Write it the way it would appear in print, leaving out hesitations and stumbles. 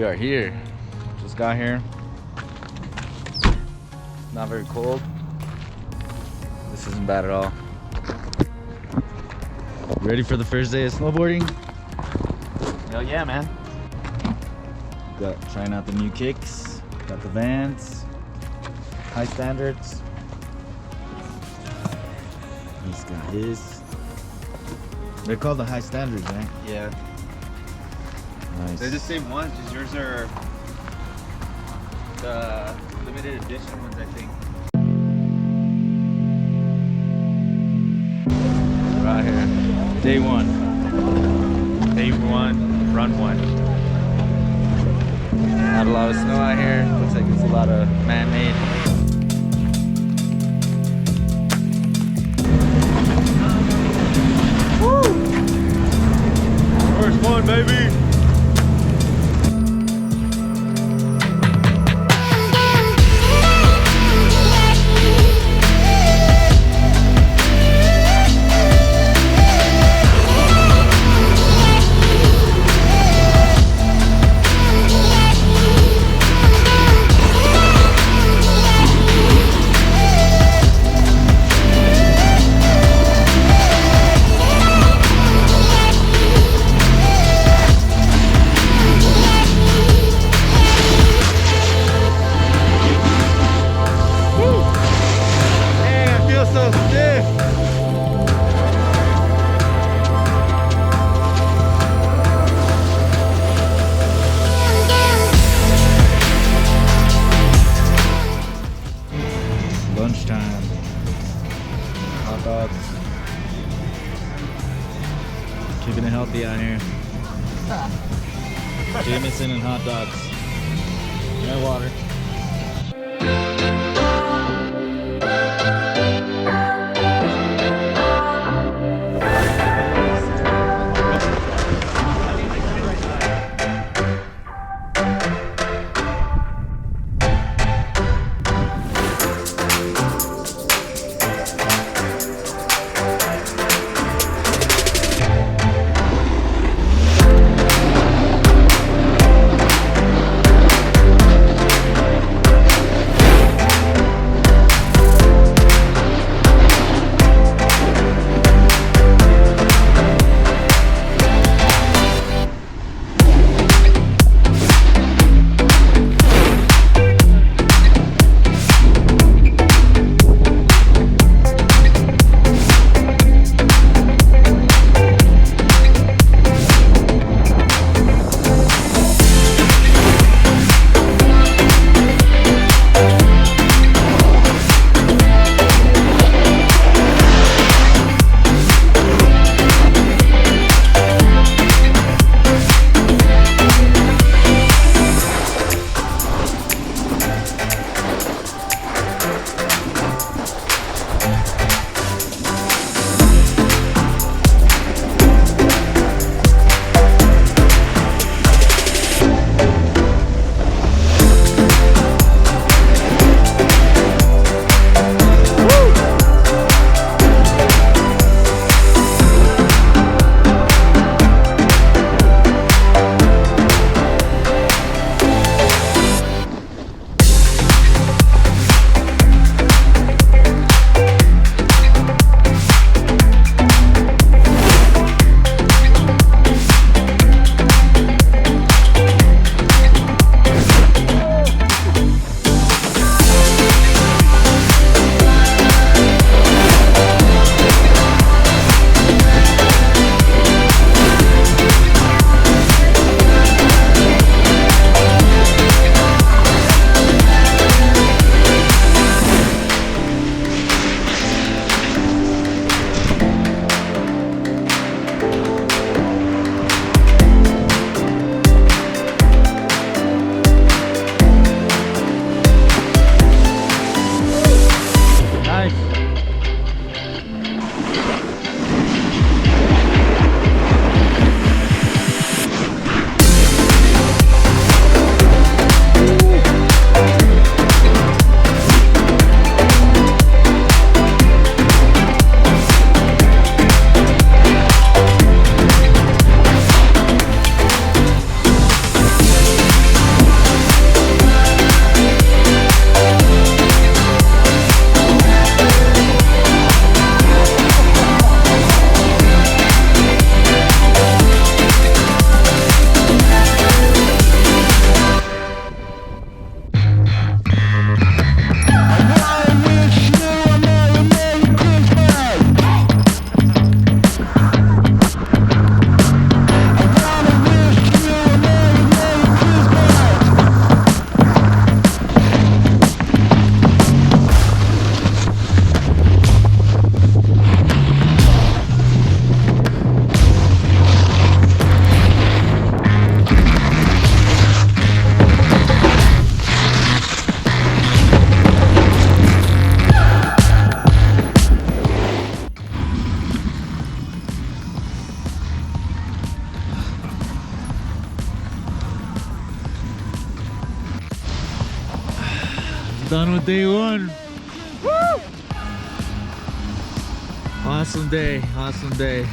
We are here. Just got here. Not very cold. This isn't bad at all. Ready for the first day of snowboarding? Hell yeah, man. Got trying out the new kicks. Got the Vans. High standards. He's got his. They're called the high standards, right? Yeah. Nice. They're the same ones, just yours are the limited edition ones, I think. Right here. Day one. Day one, run one. Not a lot of snow out here. Looks like it's a lot of man-made. Woo! First one, baby! Lunchtime. Hot dogs. Keeping it healthy out here. Jameson and hot dogs. No water. Done with day one. Woo! Awesome day, awesome day.